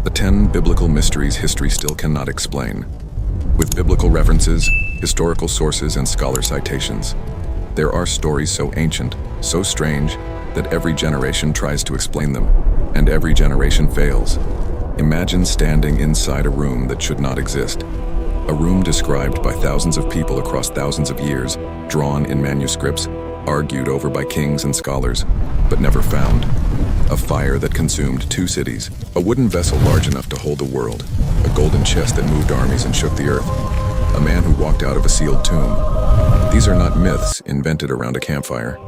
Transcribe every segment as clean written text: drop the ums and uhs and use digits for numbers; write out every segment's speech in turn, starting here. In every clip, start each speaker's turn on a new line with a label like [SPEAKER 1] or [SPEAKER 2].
[SPEAKER 1] The 10 biblical mysteries history still cannot explain. With biblical references, historical sources, and scholar citations, there are stories so ancient, so strange, that every generation tries to explain them, and every generation fails. Imagine standing inside a room that should not exist. A room described by thousands of people across thousands of years, drawn in manuscripts, argued over by kings and scholars, but never found. A fire that consumed 2 cities, a wooden vessel large enough to hold the world, a golden chest that moved armies and shook the earth, a man who walked out of a sealed tomb. These are not myths invented around a campfire.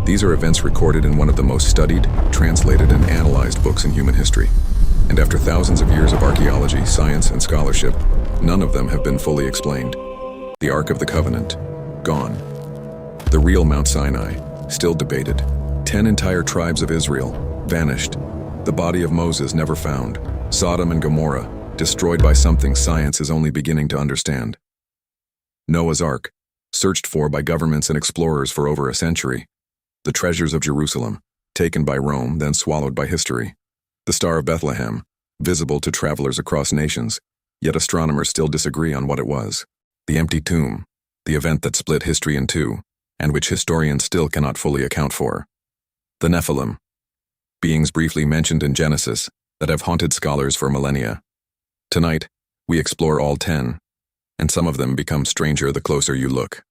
[SPEAKER 1] These are events recorded in one of the most studied, translated, and analyzed books in human history. And after thousands of years of archaeology, science, and scholarship, none of them have been fully explained. The Ark of the Covenant, gone. The real Mount Sinai, still debated. 10 entire tribes of Israel, vanished. The body of Moses never found. Sodom and Gomorrah, destroyed by something science is only beginning to understand. Noah's Ark, searched for by governments and explorers for over a century. The treasures of Jerusalem, taken by Rome, then swallowed by history. The Star of Bethlehem, visible to travelers across nations, yet astronomers still disagree on what it was. The empty tomb, the event that split history in two, and which historians still cannot fully account for. The Nephilim, beings briefly mentioned in Genesis that have haunted scholars for millennia. Tonight, we explore all 10, and some of them become stranger the closer you look.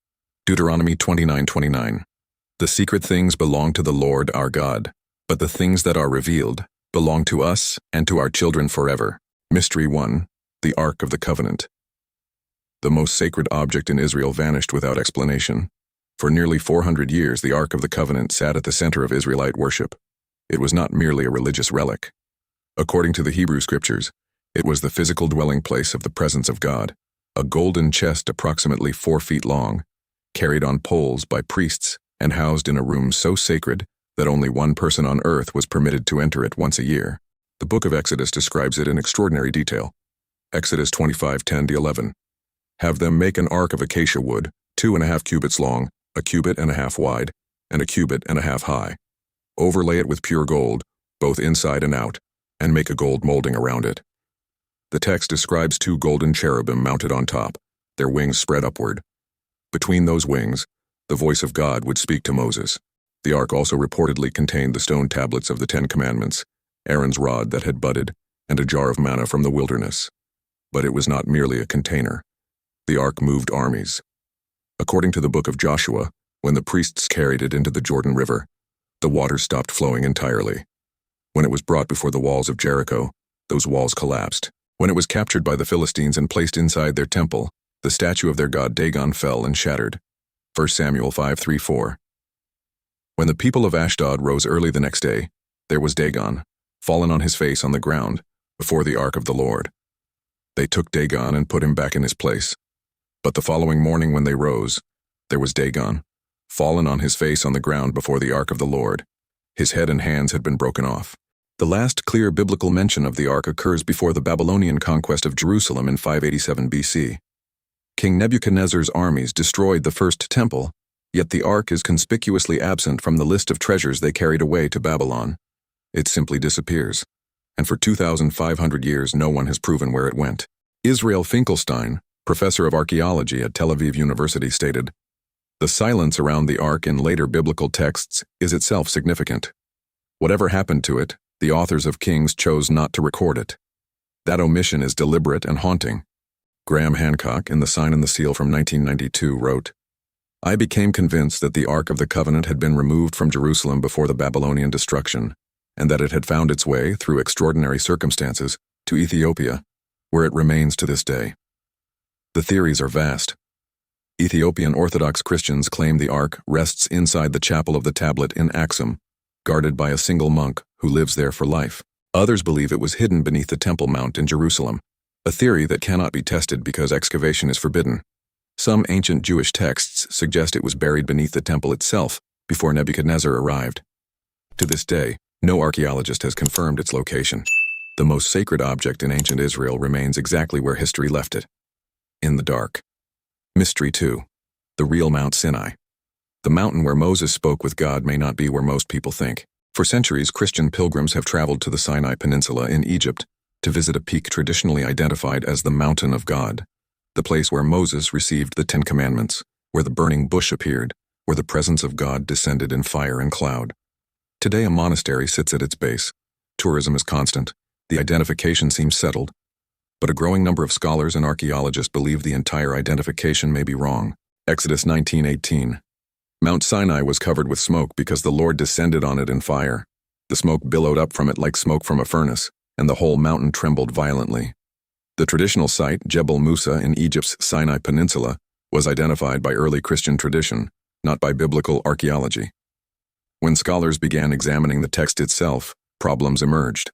[SPEAKER 1] Deuteronomy 29:29. The secret things belong to the Lord our God, but the things that are revealed belong to us and to our children forever. Mystery 1, the Ark of the Covenant. The most sacred object in Israel vanished without explanation. For nearly 400 years, the Ark of the Covenant sat at the center of Israelite worship. It was not merely a religious relic. According to the Hebrew scriptures, it was the physical dwelling place of the presence of God, a golden chest approximately 4 feet long, carried on poles by priests and housed in a room so sacred that only one person on earth was permitted to enter it once a year. The book of Exodus describes it in extraordinary detail. Exodus 25:10-11. Have them make an ark of acacia wood, 2.5 cubits long, 1.5 cubits wide, and 1.5 cubits high. Overlay it with pure gold, both inside and out, and make a gold molding around it. The text describes 2 golden cherubim mounted on top, their wings spread upward. Between those wings, the voice of God would speak to Moses. The ark also reportedly contained the stone tablets of the 10 Commandments, Aaron's rod that had budded, and a jar of manna from the wilderness. But it was not merely a container. The ark moved armies. According to the book of Joshua, when the priests carried it into the Jordan River, the water stopped flowing entirely. When it was brought before the walls of Jericho, those walls collapsed. When it was captured by the Philistines and placed inside their temple, the statue of their god Dagon fell and shattered. 1 Samuel 5:3-4. When the people of Ashdod rose early the next day, there was Dagon, fallen on his face on the ground, before the ark of the Lord. They took Dagon and put him back in his place. But the following morning when they rose, there was Dagon, fallen on his face on the ground before the ark of the Lord. His head and hands had been broken off. The last clear biblical mention of the ark occurs before the Babylonian conquest of Jerusalem in 587 BC. King Nebuchadnezzar's armies destroyed the first temple, yet the ark is conspicuously absent from the list of treasures they carried away to Babylon. It simply disappears, and for 2,500 years no one has proven where it went. Israel Finkelstein, professor of archaeology at Tel Aviv University, stated, "The silence around the ark in later biblical texts is itself significant. Whatever happened to it, the authors of Kings chose not to record it. That omission is deliberate and haunting." Graham Hancock, in The Sign and the Seal from 1992, wrote, "I became convinced that the Ark of the Covenant had been removed from Jerusalem before the Babylonian destruction, and that it had found its way, through extraordinary circumstances, to Ethiopia, where it remains to this day." The theories are vast. Ethiopian Orthodox Christians claim the Ark rests inside the chapel of the tablet in Axum, guarded by a single monk who lives there for life. Others believe it was hidden beneath the Temple Mount in Jerusalem, a theory that cannot be tested because excavation is forbidden. Some ancient Jewish texts suggest it was buried beneath the temple itself before Nebuchadnezzar arrived. To this day, no archaeologist has confirmed its location. The most sacred object in ancient Israel remains exactly where history left it, in the dark. Mystery 2, the real Mount Sinai. The mountain where Moses spoke with God may not be where most people think. For centuries, Christian pilgrims have traveled to the Sinai Peninsula in Egypt to visit a peak traditionally identified as the Mountain of God, the place where Moses received the 10 Commandments, where the burning bush appeared, where the presence of God descended in fire and cloud. Today a monastery sits at its base. Tourism is constant. The identification seems settled. But a growing number of scholars and archaeologists believe the entire identification may be wrong. Exodus 19:18. Mount Sinai was covered with smoke because the Lord descended on it in fire. The smoke billowed up from it like smoke from a furnace, and the whole mountain trembled violently. The traditional site, Jebel Musa in Egypt's Sinai Peninsula, was identified by early Christian tradition, not by biblical archaeology. When scholars began examining the text itself, problems emerged.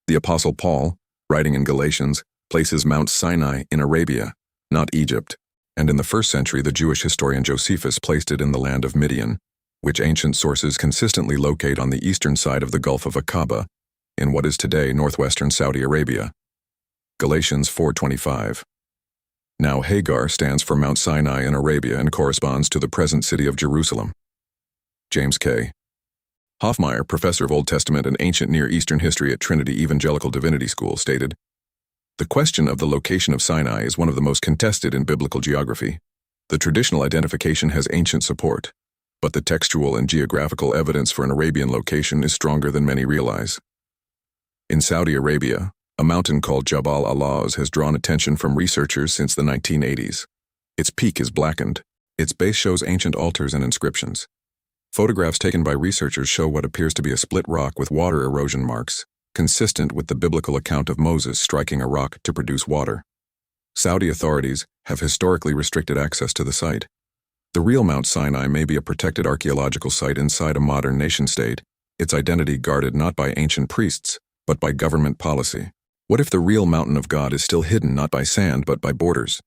[SPEAKER 1] The Apostle Paul, writing in Galatians, places Mount Sinai in Arabia, not Egypt, and in the 1st century the Jewish historian Josephus placed it in the land of Midian, which ancient sources consistently locate on the eastern side of the Gulf of Aqaba, in what is today northwestern Saudi Arabia. Galatians 4:25. Now Hagar stands for Mount Sinai in Arabia and corresponds to the present city of Jerusalem. James K. Hoffmeyer, professor of Old Testament and Ancient Near Eastern History at Trinity Evangelical Divinity School, stated, "The question of the location of Sinai is one of the most contested in biblical geography. The traditional identification has ancient support, but the textual and geographical evidence for an Arabian location is stronger than many realize. In Saudi Arabia, a mountain called Jabal Alaz has drawn attention from researchers since the 1980s. Its peak is blackened. Its base shows ancient altars and inscriptions. Photographs taken by researchers show what appears to be a split rock with water erosion marks, consistent with the biblical account of Moses striking a rock to produce water. Saudi authorities have historically restricted access to the site. The real Mount Sinai may be a protected archaeological site inside a modern nation-state, its identity guarded not by ancient priests, but by government policy. What if the real mountain of God is still hidden not by sand but by borders?"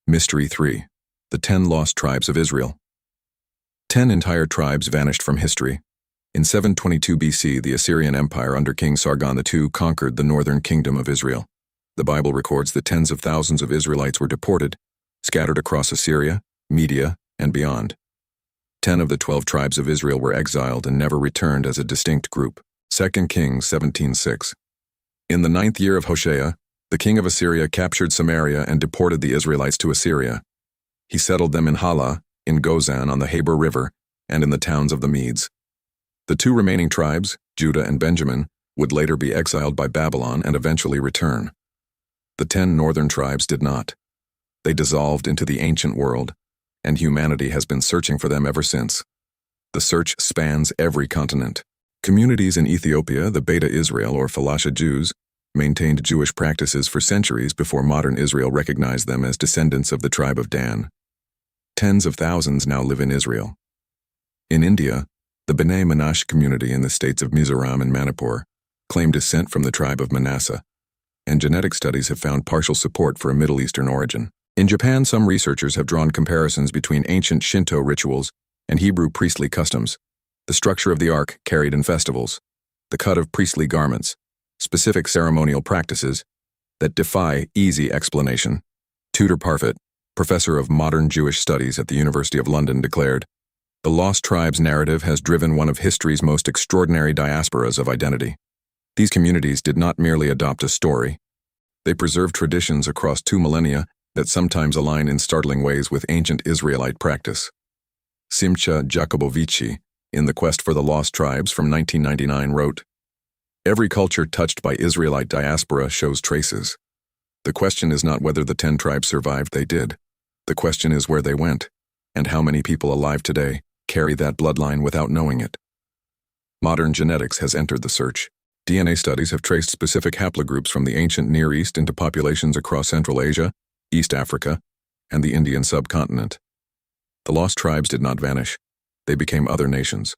[SPEAKER 1] Mystery 3. The 10 Lost Tribes of Israel. 10 entire tribes vanished from history. In 722 BC, the Assyrian Empire under King Sargon II conquered the northern kingdom of Israel. The Bible records that tens of thousands of Israelites were deported, scattered across Assyria, Media, and beyond. 10 of the 12 tribes of Israel were exiled and never returned as a distinct group. 2 Kings 17:6. In the 9th year of Hoshea, the king of Assyria captured Samaria and deported the Israelites to Assyria. He settled them in Hala, in Gozan on the Habor River, and in the towns of the Medes. The 2 remaining tribes, Judah and Benjamin, would later be exiled by Babylon and eventually return. The 10 northern tribes did not. They dissolved into the ancient world, and humanity has been searching for them ever since. The search spans every continent. Communities in Ethiopia, the Beta Israel or Falasha Jews, maintained Jewish practices for centuries before modern Israel recognized them as descendants of the tribe of Dan. Tens of thousands now live in Israel. In India, the B'nai Menashe community in the states of Mizoram and Manipur claim descent from the tribe of Manasseh, and genetic studies have found partial support for a Middle Eastern origin. In Japan, some researchers have drawn comparisons between ancient Shinto rituals and Hebrew priestly customs, the structure of the ark carried in festivals, the cut of priestly garments, specific ceremonial practices that defy easy explanation. Tudor Parfit, professor of modern Jewish studies at the University of London, declared, "The lost tribes narrative has driven one of history's most extraordinary diasporas of identity. These communities did not merely adopt a story. They preserved traditions across 2 millennia that sometimes align in startling ways with ancient Israelite practice." Simcha Jacobovici, in The Quest for the Lost Tribes from 1999, wrote, "Every culture touched by Israelite diaspora shows traces. The question is not whether the 10 tribes survived, they did. The question is where they went, and how many people alive today carry that bloodline without knowing it." Modern genetics has entered the search. DNA studies have traced specific haplogroups from the ancient Near East into populations across Central Asia, East Africa, and the Indian subcontinent. The lost tribes did not vanish. They became other nations.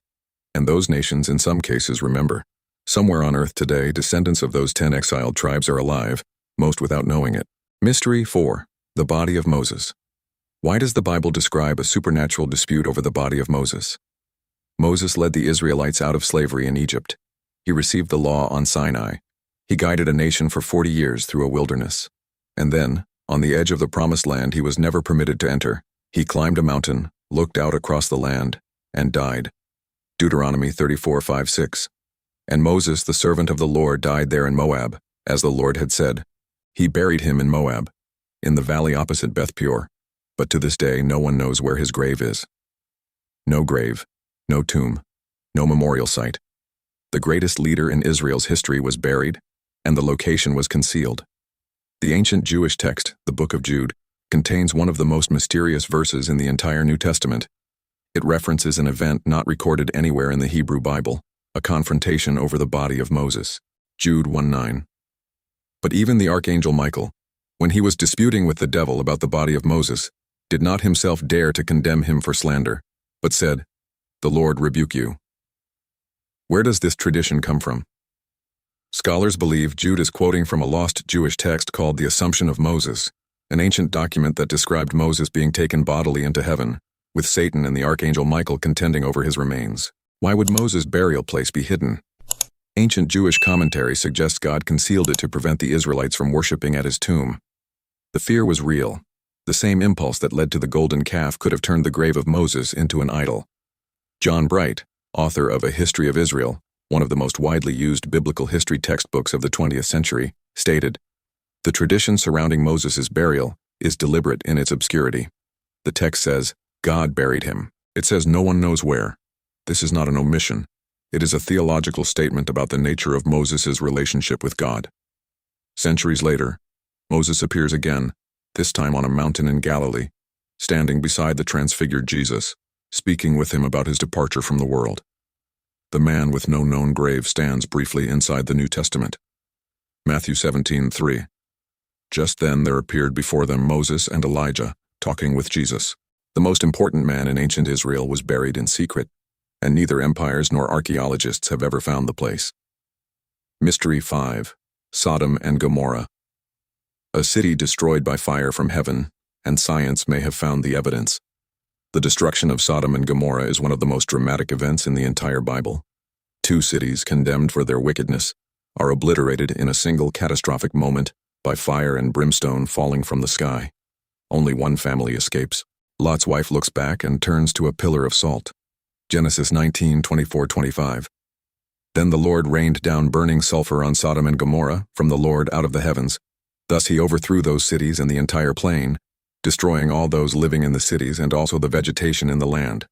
[SPEAKER 1] And those nations in some cases remember. Somewhere on Earth today, descendants of those 10 exiled tribes are alive, most without knowing it. Mystery 4. The Body of Moses. Why does the Bible describe a supernatural dispute over the body of Moses? Moses led the Israelites out of slavery in Egypt. He received the law on Sinai. He guided a nation for 40 years through a wilderness. And then, on the edge of the promised land he was never permitted to enter, he climbed a mountain, looked out across the land, and died. Deuteronomy 34:5-6. And Moses, the servant of the Lord, died there in Moab, as the Lord had said. He buried him in Moab, in the valley opposite Beth Peor, but to this day no one knows where his grave is. No grave, no tomb, no memorial site. The greatest leader in Israel's history was buried, and the location was concealed. The ancient Jewish text, the Book of Jude, contains one of the most mysterious verses in the entire New Testament. It references an event not recorded anywhere in the Hebrew Bible, a confrontation over the body of Moses. Jude 1:9. But even the archangel Michael, when he was disputing with the devil about the body of Moses, did not himself dare to condemn him for slander, but said, "The Lord rebuke you." Where does this tradition come from? Scholars believe Jude is quoting from a lost Jewish text called the Assumption of Moses, an ancient document that described Moses being taken bodily into heaven, with Satan and the archangel Michael contending over his remains. Why would Moses' burial place be hidden? Ancient Jewish commentary suggests God concealed it to prevent the Israelites from worshiping at his tomb. The fear was real. The same impulse that led to the golden calf could have turned the grave of Moses into an idol. John Bright, author of A History of Israel, one of the most widely used biblical history textbooks of the 20th century, stated, "The tradition surrounding Moses' burial is deliberate in its obscurity. The text says, God buried him. It says no one knows where. This is not an omission. It is a theological statement about the nature of Moses' relationship with God." Centuries later, Moses appears again, this time on a mountain in Galilee, standing beside the transfigured Jesus, speaking with him about his departure from the world. The man with no known grave stands briefly inside the New Testament. Matthew 17:3. Just then there appeared before them Moses and Elijah, talking with Jesus. The most important man in ancient Israel was buried in secret, and neither empires nor archaeologists have ever found the place. Mystery 5. Sodom and Gomorrah. A city destroyed by fire from heaven, and science may have found the evidence. The destruction of Sodom and Gomorrah is one of the most dramatic events in the entire Bible. Two cities condemned for their wickedness are obliterated in a single catastrophic moment by fire and brimstone falling from the sky. Only one family escapes. Lot's wife looks back and turns to a pillar of salt. Genesis 19:24-25. Then the Lord rained down burning sulfur on Sodom and Gomorrah from the Lord out of the heavens. Thus he overthrew those cities and the entire plain, destroying all those living in the cities and also the vegetation in the land.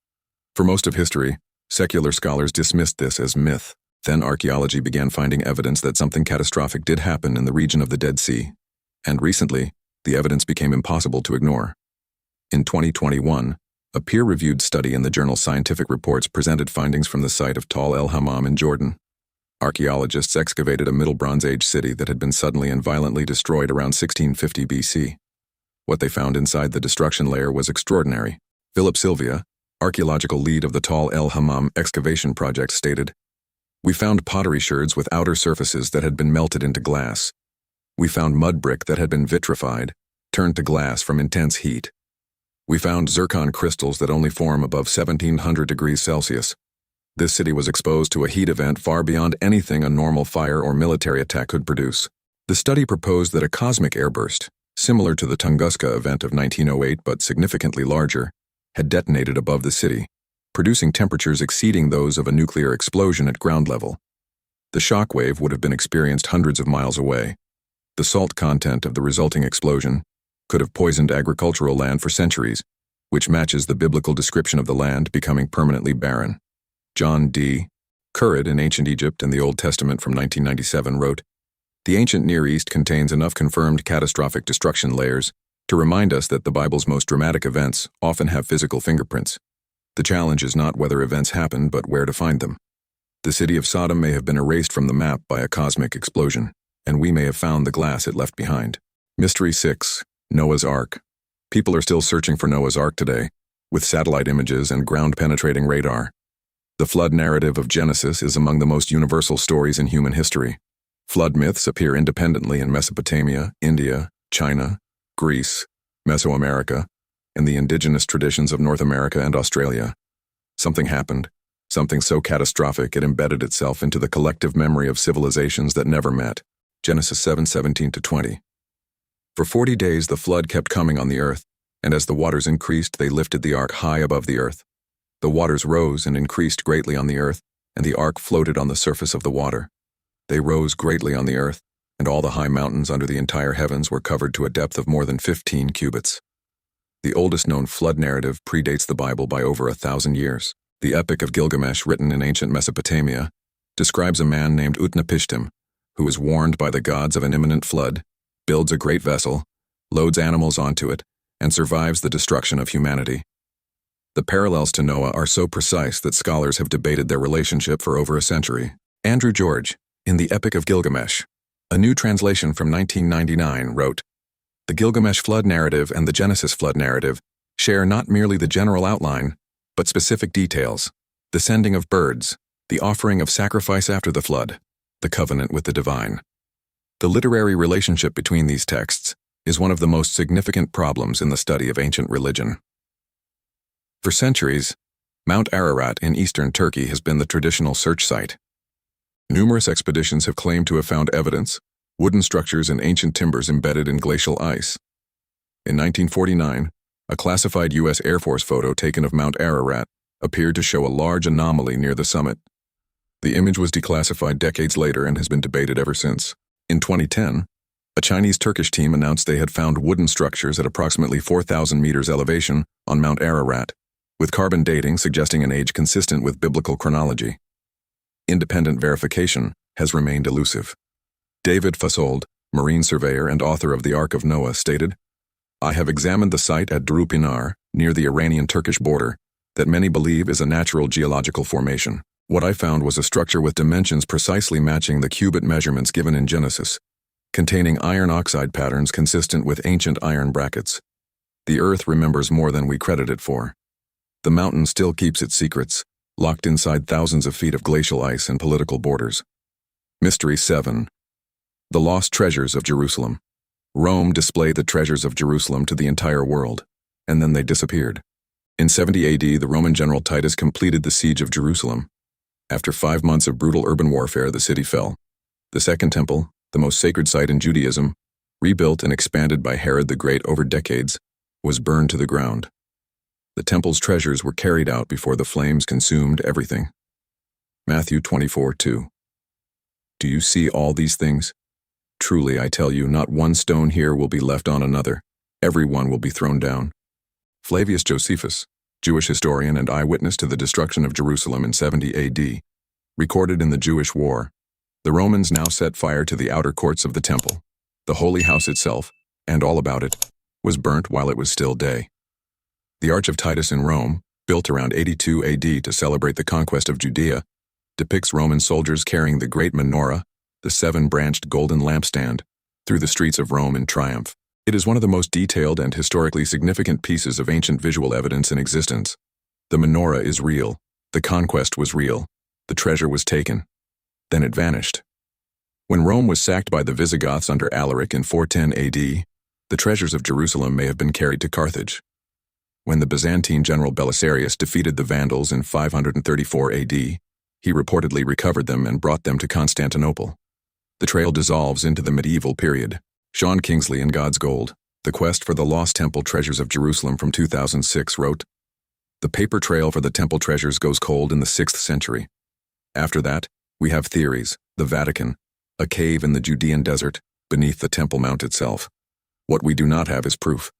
[SPEAKER 1] For most of history, secular scholars dismissed this as myth. Then archaeology began finding evidence that something catastrophic did happen in the region of the Dead Sea. And recently, the evidence became impossible to ignore. In 2021, a peer-reviewed study in the journal Scientific Reports presented findings from the site of Tal el-Hammam in Jordan. Archaeologists excavated a Middle Bronze Age city that had been suddenly and violently destroyed around 1650 BC. What they found inside the destruction layer was extraordinary. Philip Sylvia, archaeological lead of the Tal el-Hammam excavation project, stated, "We found pottery sherds with outer surfaces that had been melted into glass. We found mud brick that had been vitrified, turned to glass from intense heat. We found zircon crystals that only form above 1700 degrees Celsius. This city was exposed to a heat event far beyond anything a normal fire or military attack could produce." The study proposed that a cosmic airburst, similar to the Tunguska event of 1908 but significantly larger, had detonated above the city, producing temperatures exceeding those of a nuclear explosion at ground level. The shock wave would have been experienced hundreds of miles away. The salt content of the resulting explosion could have poisoned agricultural land for centuries, which matches the biblical description of the land becoming permanently barren. John D. Currid in Ancient Egypt and the Old Testament from 1997 wrote, "The ancient Near East contains enough confirmed catastrophic destruction layers to remind us that the Bible's most dramatic events often have physical fingerprints. The challenge is not whether events happen, but where to find them. The city of Sodom may have been erased from the map by a cosmic explosion, and we may have found the glass it left behind." Mystery 6. Noah's Ark. People are still searching for Noah's Ark today, with satellite images and ground-penetrating radar. The flood narrative of Genesis is among the most universal stories in human history. Flood myths appear independently in Mesopotamia, India, China, Greece, Mesoamerica, and the indigenous traditions of North America and Australia. Something happened, something so catastrophic it embedded itself into the collective memory of civilizations that never met. Genesis 7:17-20. For 40 days the flood kept coming on the earth, and as the waters increased they lifted the ark high above the earth. The waters rose and increased greatly on the earth, and the ark floated on the surface of the water. They rose greatly on the earth, and all the high mountains under the entire heavens were covered to a depth of more than 15 cubits. The oldest known flood narrative predates the Bible by over 1,000 years. The Epic of Gilgamesh, written in ancient Mesopotamia, describes a man named Utnapishtim, who is warned by the gods of an imminent flood, builds a great vessel, loads animals onto it, and survives the destruction of humanity. The parallels to Noah are so precise that scholars have debated their relationship for over a century. Andrew George, in the Epic of Gilgamesh, a new translation from 1999, wrote, "The Gilgamesh flood narrative and the Genesis flood narrative share not merely the general outline, but specific details: the sending of birds, the offering of sacrifice after the flood, the covenant with the divine." The literary relationship between these texts is one of the most significant problems in the study of ancient religion. For centuries, Mount Ararat in eastern Turkey has been the traditional search site. Numerous expeditions have claimed to have found evidence, wooden structures and ancient timbers embedded in glacial ice. In 1949, a classified U.S. Air Force photo taken of Mount Ararat appeared to show a large anomaly near the summit. The image was declassified decades later and has been debated ever since. In 2010, a Chinese-Turkish team announced they had found wooden structures at approximately 4,000 meters elevation on Mount Ararat, with carbon dating suggesting an age consistent with biblical chronology. Independent verification has remained elusive. David Fussold, marine surveyor and author of the Ark of Noah, stated, "I have examined the site at Drupinar, near the Iranian-Turkish border, that many believe is a natural geological formation. What I found was a structure with dimensions precisely matching the cubit measurements given in Genesis, containing iron oxide patterns consistent with ancient iron brackets. The earth remembers more than we credit it for. The mountain still keeps its secrets, locked inside thousands of feet of glacial ice and political borders." Mystery 7. The Lost Treasures of Jerusalem. Rome displayed the treasures of Jerusalem to the entire world, and then they disappeared. In 70 AD, the Roman general Titus completed the siege of Jerusalem. After 5 months of brutal urban warfare, the city fell. The Second Temple, the most sacred site in Judaism, rebuilt and expanded by Herod the Great over decades, was burned to the ground. The temple's treasures were carried out before the flames consumed everything. Matthew 24:2. Do you see all these things? Truly, I tell you, not one stone here will be left on another. Every one will be thrown down. Flavius Josephus, Jewish historian and eyewitness to the destruction of Jerusalem in 70 AD, recorded in the Jewish War, the Romans now set fire to the outer courts of the temple. The holy house itself, and all about it, was burnt while it was still day. The Arch of Titus in Rome, built around 82 AD to celebrate the conquest of Judea, depicts Roman soldiers carrying the great menorah, the 7-branched golden lampstand, through the streets of Rome in triumph. It is one of the most detailed and historically significant pieces of ancient visual evidence in existence. The menorah is real, the conquest was real, the treasure was taken. Then it vanished. When Rome was sacked by the Visigoths under Alaric in 410 AD, the treasures of Jerusalem may have been carried to Carthage. When the Byzantine general Belisarius defeated the Vandals in 534 AD, he reportedly recovered them and brought them to Constantinople. The trail dissolves into the medieval period. Sean Kingsley in God's Gold, The Quest for the Lost Temple Treasures of Jerusalem from 2006 wrote, "The paper trail for the temple treasures goes cold in the 6th century. After that, we have theories, the Vatican, a cave in the Judean desert, beneath the Temple Mount itself. What we do not have is proof.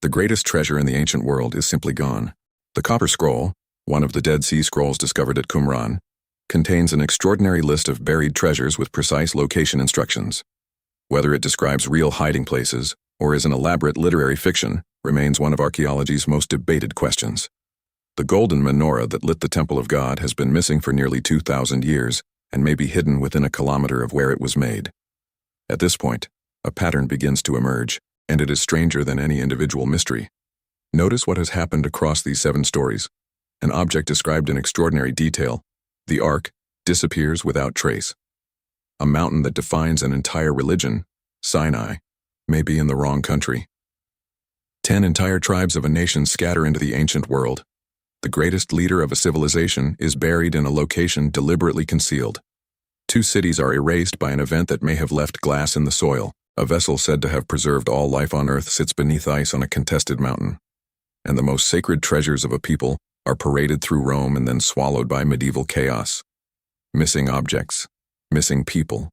[SPEAKER 1] The greatest treasure in the ancient world is simply gone. The Copper Scroll, one of the Dead Sea Scrolls discovered at Qumran, contains an extraordinary list of buried treasures with precise location instructions. Whether it describes real hiding places or is an elaborate literary fiction remains one of archaeology's most debated questions. The golden menorah that lit the Temple of God has been missing for nearly 2,000 years and may be hidden within a kilometer of where it was made. At this point, a pattern begins to emerge, and it is stranger than any individual mystery. Notice what has happened across these 7 stories. An object described in extraordinary detail, the Ark, disappears without trace. A mountain that defines an entire religion, Sinai, may be in the wrong country. 10 entire tribes of a nation scatter into the ancient world. The greatest leader of a civilization is buried in a location deliberately concealed. 2 cities are erased by an event that may have left glass in the soil. A vessel said to have preserved all life on earth sits beneath ice on a contested mountain. And the most sacred treasures of a people are paraded through Rome and then swallowed by medieval chaos. Missing objects, missing people,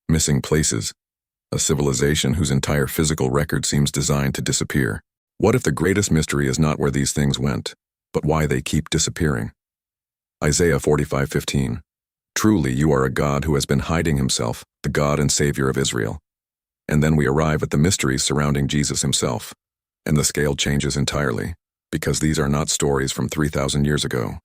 [SPEAKER 1] missing places, a civilization whose entire physical record seems designed to disappear. What if the greatest mystery is not where these things went, but why they keep disappearing? Isaiah 45:15. Truly you are a God who has been hiding himself, the God and Savior of Israel. And then we arrive at the mysteries surrounding Jesus himself, and the scale changes entirely, because these are not stories from 3,000 years ago.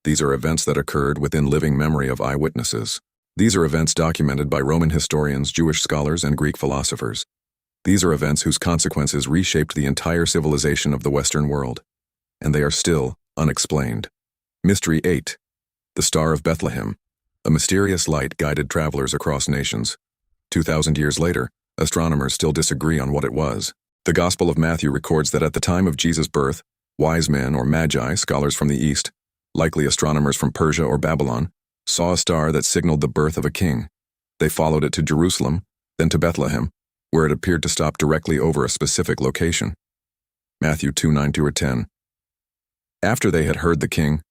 [SPEAKER 1] These are events that occurred within living memory of eyewitnesses. These are events documented by Roman historians, Jewish scholars, and Greek philosophers. These are events whose consequences reshaped the entire civilization of the Western world, and they are still unexplained. Mystery 8. The Star of Bethlehem. A mysterious light guided travelers across nations. 2,000 years later, astronomers still disagree on what it was. The Gospel of Matthew records that at the time of Jesus' birth, wise men or magi, scholars from the East, likely astronomers from Persia or Babylon, saw a star that signaled the birth of a king. They followed it to Jerusalem, then to Bethlehem, where it appeared to stop directly over a specific location. Matthew 2:9-10. After they had heard the king,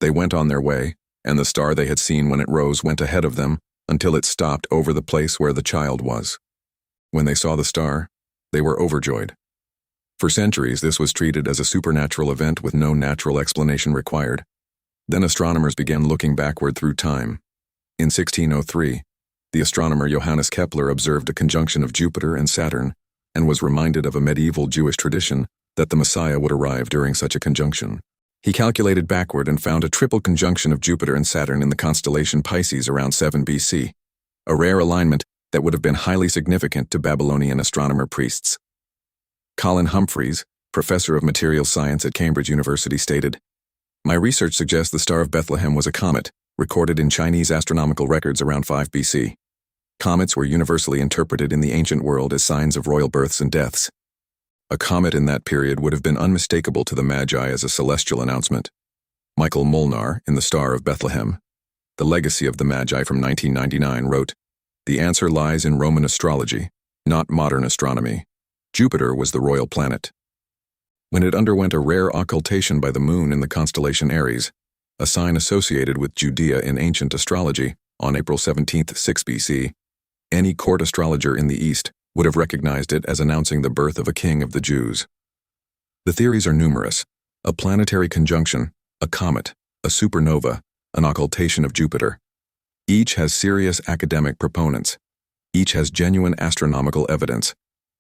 [SPEAKER 1] they went on their way, and the star they had seen when it rose went ahead of them until it stopped over the place where the child was. When they saw the star, they were overjoyed. For centuries, this was treated as a supernatural event with no natural explanation required. Then astronomers began looking backward through time. In 1603, the astronomer Johannes Kepler observed a conjunction of Jupiter and Saturn and was reminded of a medieval Jewish tradition that the Messiah would arrive during such a conjunction. He calculated backward and found a triple conjunction of Jupiter and Saturn in the constellation Pisces around 7 BC, a rare alignment that would have been highly significant to Babylonian astronomer priests. Colin Humphreys, professor of materials science at Cambridge University, stated, "My research suggests the Star of Bethlehem was a comet, recorded in Chinese astronomical records around 5 BC. Comets were universally interpreted in the ancient world as signs of royal births and deaths. A comet in that period would have been unmistakable to the Magi as a celestial announcement." Michael Molnar, in The Star of Bethlehem, The Legacy of the Magi from 1999, wrote, "The answer lies in Roman astrology, not modern astronomy. Jupiter was the royal planet. When it underwent a rare occultation by the moon in the constellation Aries, a sign associated with Judea in ancient astrology, on April 17, 6 BC, any court astrologer in the East would have recognized it as announcing the birth of a king of the Jews. The theories are numerous: a planetary conjunction, a comet, a supernova, an occultation of Jupiter. Each has serious academic proponents. Each has genuine astronomical evidence.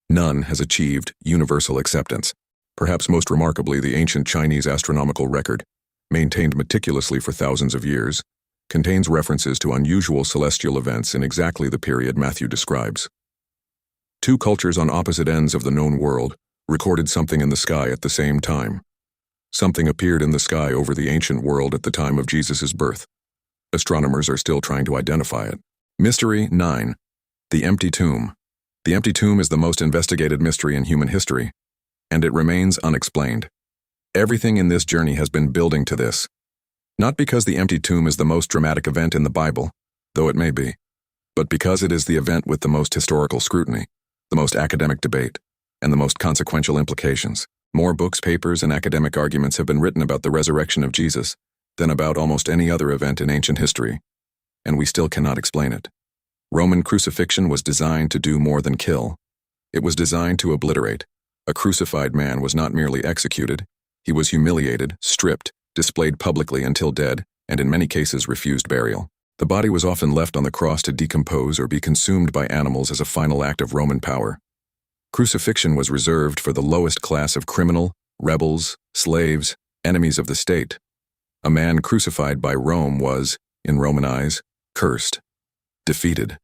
[SPEAKER 1] None has achieved universal acceptance. Perhaps most remarkably, the ancient Chinese astronomical record, maintained meticulously for thousands of years, contains references to unusual celestial events in exactly the period Matthew describes. Two cultures on opposite ends of the known world recorded something in the sky at the same time. Something appeared in the sky over the ancient world at the time of Jesus' birth. Astronomers are still trying to identify it. Mystery 9. The Empty Tomb. The empty tomb is the most investigated mystery in human history, and it remains unexplained. Everything in this journey has been building to this. Not because the empty tomb is the most dramatic event in the Bible, though it may be, but because it is the event with the most historical scrutiny, the most academic debate, and the most consequential implications. More books, papers, and academic arguments have been written about the resurrection of Jesus than about almost any other event in ancient history, and we still cannot explain it. Roman crucifixion was designed to do more than kill. It was designed to obliterate. A crucified man was not merely executed, he was humiliated, stripped, displayed publicly until dead, and in many cases refused burial. The body was often left on the cross to decompose or be consumed by animals as a final act of Roman power. Crucifixion was reserved for the lowest class of criminal, rebels, slaves, enemies of the state. A man crucified by Rome was, in Roman eyes, cursed, defeated.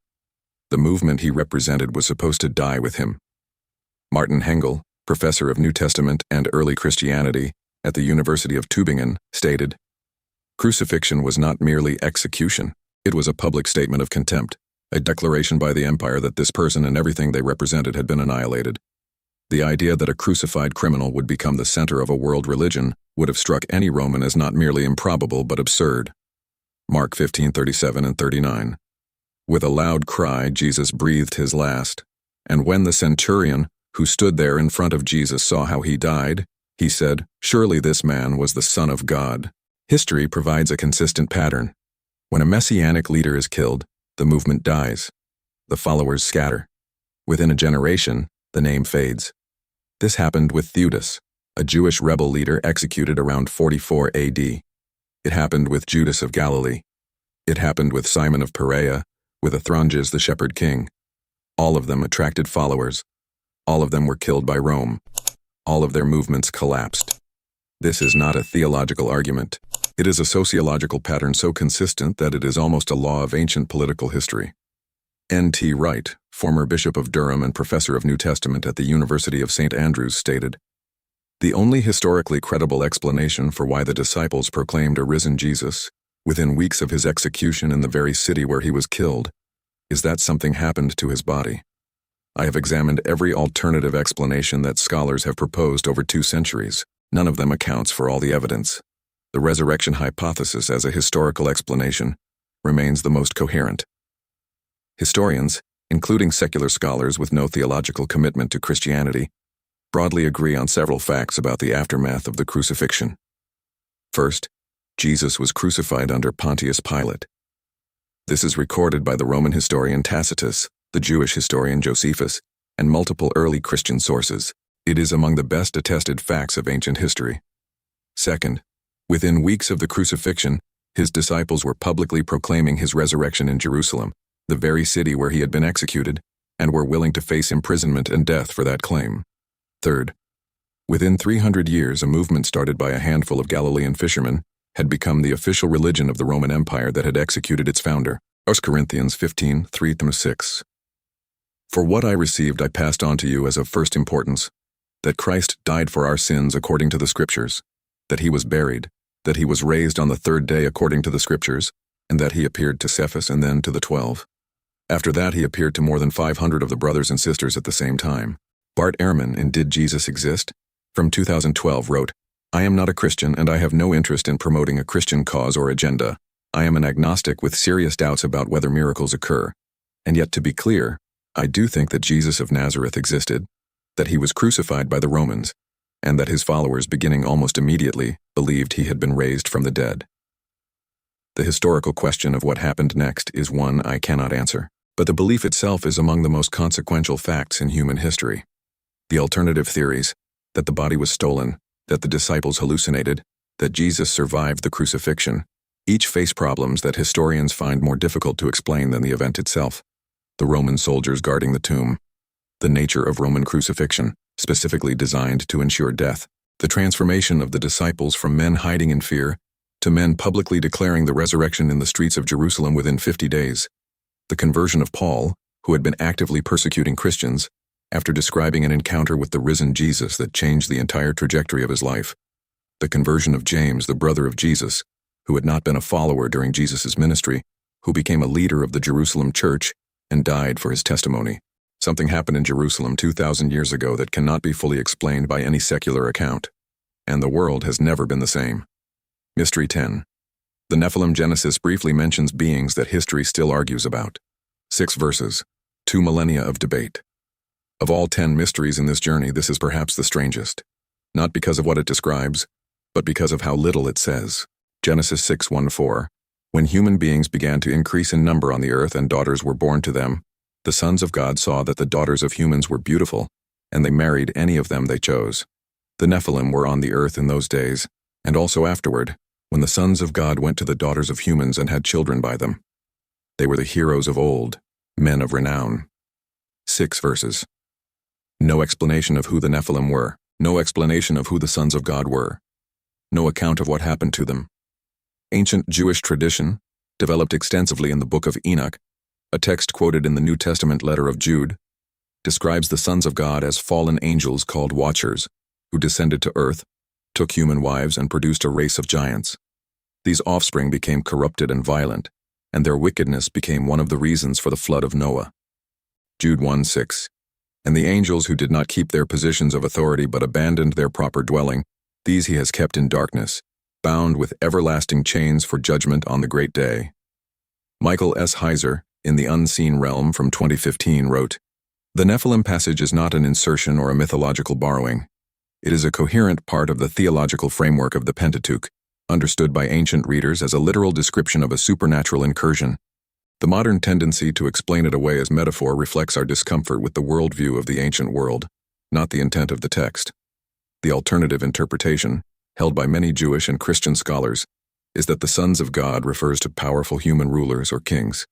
[SPEAKER 1] The movement he represented was supposed to die with him. Martin Hengel, professor of New Testament and early Christianity at the University of Tübingen, stated, "Crucifixion was not merely execution. It was a public statement of contempt, a declaration by the empire that this person and everything they represented had been annihilated. The idea that a crucified criminal would become the center of a world religion would have struck any Roman as not merely improbable but absurd." Mark 15:37 and 39. With a loud cry, Jesus breathed his last, and when the centurion, who stood there in front of Jesus, saw how he died, he said, "Surely this man was the Son of God." History provides a consistent pattern. When a messianic leader is killed, the movement dies. The followers scatter. Within a generation, the name fades. This happened with Theudas, a Jewish rebel leader executed around 44 AD. It happened with Judas of Galilee. It happened with Simon of Perea, with Athronges the shepherd king. All of them attracted followers. All of them were killed by Rome. All of their movements collapsed. This is not a theological argument. It is a sociological pattern so consistent that it is almost a law of ancient political history. N.T. Wright, former Bishop of Durham and professor of New Testament at the University of St. Andrews, stated, "The only historically credible explanation for why the disciples proclaimed a risen Jesus, within weeks of his execution in the very city where he was killed, is that something happened to his body. I have examined every alternative explanation that scholars have proposed over 2 centuries. None of them accounts for all the evidence. The resurrection hypothesis as a historical explanation remains the most coherent." Historians, including secular scholars with no theological commitment to Christianity, broadly agree on several facts about the aftermath of the crucifixion. First, Jesus was crucified under Pontius Pilate. This is recorded by the Roman historian Tacitus, the Jewish historian Josephus, and multiple early Christian sources. It is among the best attested facts of ancient history. Second, within weeks of the crucifixion, his disciples were publicly proclaiming his resurrection in Jerusalem, the very city where he had been executed, and were willing to face imprisonment and death for that claim. Third, within 300 years, a movement started by a handful of Galilean fishermen had become the official religion of the Roman Empire that had executed its founder. 1 Corinthians 15, 3-6. "For what I received I passed on to you as of first importance, that Christ died for our sins according to the Scriptures, that he was buried, that he was raised on the 3rd day according to the Scriptures, and that he appeared to Cephas and then to the 12. After that he appeared to more than 500 of the brothers and sisters at the same time." Bart Ehrman in Did Jesus Exist? From 2012 wrote, "I am not a Christian and I have no interest in promoting a Christian cause or agenda. I am an agnostic with serious doubts about whether miracles occur. And yet, to be clear, I do think that Jesus of Nazareth existed, that he was crucified by the Romans, and that his followers, beginning almost immediately, believed he had been raised from the dead." The historical question of what happened next is one I cannot answer, but the belief itself is among the most consequential facts in human history. The alternative theories, that the body was stolen, that the disciples hallucinated, that Jesus survived the crucifixion, each face problems that historians find more difficult to explain than the event itself. The Roman soldiers guarding the tomb, the nature of Roman crucifixion, specifically designed to ensure death, the transformation of the disciples from men hiding in fear to men publicly declaring the resurrection in the streets of Jerusalem within 50 days, the conversion of Paul, who had been actively persecuting Christians, after describing an encounter with the risen Jesus that changed the entire trajectory of his life, the conversion of James, the brother of Jesus, who had not been a follower during Jesus' ministry, who became a leader of the Jerusalem church and died for his testimony. Something happened in Jerusalem 2,000 years ago that cannot be fully explained by any secular account, and the world has never been the same. Mystery 10. The Nephilim Genesis briefly mentions beings that history still argues about. 6 verses, 2 millennia of debate. Of all 10 mysteries in this journey, this is perhaps the strangest, not because of what it describes, but because of how little it says. Genesis 6:1-4. When human beings began to increase in number on the earth and daughters were born to them, the sons of God saw that the daughters of humans were beautiful, and they married any of them they chose. The Nephilim were on the earth in those days, and also afterward, when the sons of God went to the daughters of humans and had children by them. They were the heroes of old, men of renown. 6 verses. No explanation of who the Nephilim were, no explanation of who the sons of God were, no account of what happened to them. Ancient Jewish tradition, developed extensively in the Book of Enoch, a text quoted in the New Testament letter of Jude, describes the sons of God as fallen angels called Watchers, who descended to earth, took human wives, and produced a race of giants. These offspring became corrupted and violent, and their wickedness became one of the reasons for the flood of Noah. Jude 1:6. And the angels who did not keep their positions of authority but abandoned their proper dwelling, these he has kept in darkness, bound with everlasting chains for judgment on the great day. Michael S. Heiser, in The Unseen Realm from 2015, wrote, "The Nephilim passage is not an insertion or a mythological borrowing. It is a coherent part of the theological framework of the Pentateuch, understood by ancient readers as a literal description of a supernatural incursion. The modern tendency to explain it away as metaphor reflects our discomfort with the worldview of the ancient world, not the intent of the text. The alternative interpretation, held by many Jewish and Christian scholars, is that the sons of God refers to powerful human rulers or kings.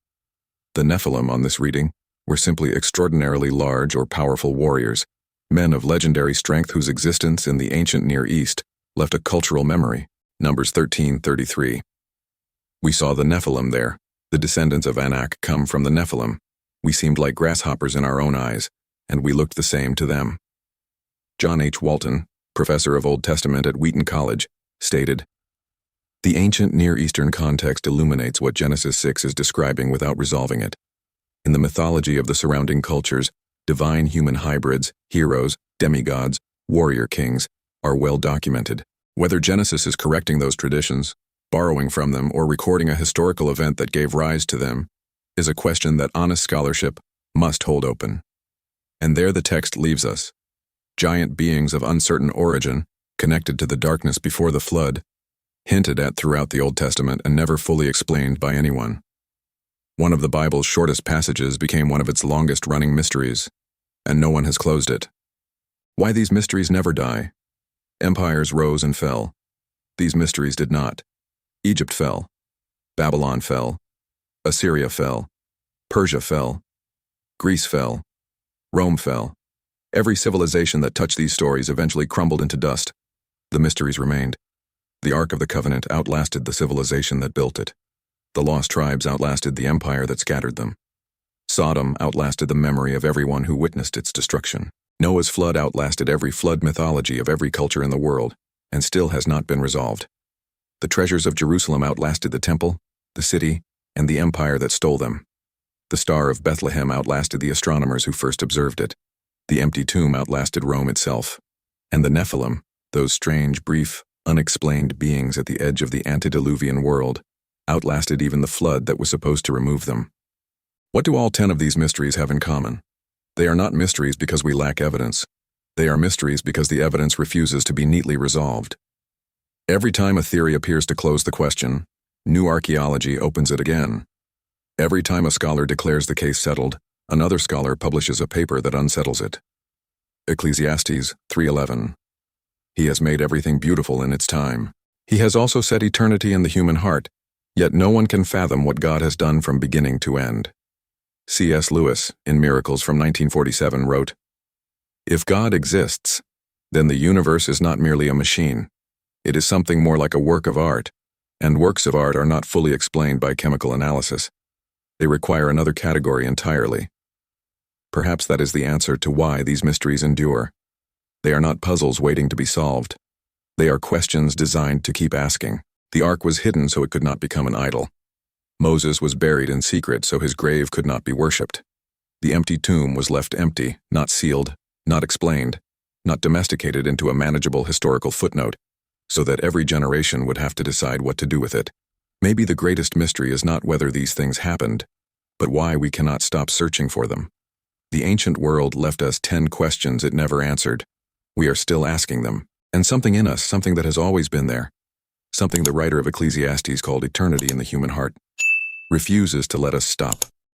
[SPEAKER 1] The Nephilim on this reading were simply extraordinarily large or powerful warriors, men of legendary strength whose existence in the ancient Near East left a cultural memory. Numbers 13:33. We saw the Nephilim there. The descendants of Anak come from the Nephilim. We seemed like grasshoppers in our own eyes, and we looked the same to them. John H. Walton, professor of Old Testament at Wheaton College, stated, "The ancient Near Eastern context illuminates what Genesis 6 is describing without resolving it. In the mythology of the surrounding cultures, divine human hybrids, heroes, demigods, warrior kings, are well documented. Whether Genesis is correcting those traditions, borrowing from them, or recording a historical event that gave rise to them, is a question that honest scholarship must hold open." And there the text leaves us. Giant beings of uncertain origin, connected to the darkness before the flood, hinted at throughout the Old Testament and never fully explained by anyone. One of the Bible's shortest passages became one of its longest-running mysteries, and no one has closed it. Why these mysteries never die? Empires rose and fell. These mysteries did not. Egypt fell. Babylon fell. Assyria fell. Persia fell. Greece fell. Rome fell. Every civilization that touched these stories eventually crumbled into dust. The mysteries remained. The Ark of the Covenant outlasted the civilization that built it. The lost tribes outlasted the empire that scattered them. Sodom outlasted the memory of everyone who witnessed its destruction. Noah's flood outlasted every flood mythology of every culture in the world, and still has not been resolved. The treasures of Jerusalem outlasted the temple, the city, and the empire that stole them. The Star of Bethlehem outlasted the astronomers who first observed it. The empty tomb outlasted Rome itself. And the Nephilim, those strange, brief, unexplained beings at the edge of the antediluvian world, outlasted even the flood that was supposed to remove them. What do all 10 of these mysteries have in common? They are not mysteries because we lack evidence. They are mysteries because the evidence refuses to be neatly resolved. Every time a theory appears to close the question, new archaeology opens it again. Every time a scholar declares the case settled, another scholar publishes a paper that unsettles it. Ecclesiastes 3:11. He has made everything beautiful in its time. He has also set eternity in the human heart, yet no one can fathom what God has done from beginning to end. C.S. Lewis, in Miracles from 1947, wrote, "If God exists, then the universe is not merely a machine. It is something more like a work of art, and works of art are not fully explained by chemical analysis. They require another category entirely. Perhaps that is the answer to why these mysteries endure. They are not puzzles waiting to be solved. They are questions designed to keep asking. The ark was hidden so it could not become an idol. Moses was buried in secret so his grave could not be worshipped. The empty tomb was left empty, not sealed, not explained, not domesticated into a manageable historical footnote, so that every generation would have to decide what to do with it. Maybe the greatest mystery is not whether these things happened, but why we cannot stop searching for them. The ancient world left us 10 questions it never answered. We are still asking them, and something in us, something that has always been there, something the writer of Ecclesiastes called eternity in the human heart, refuses to let us stop.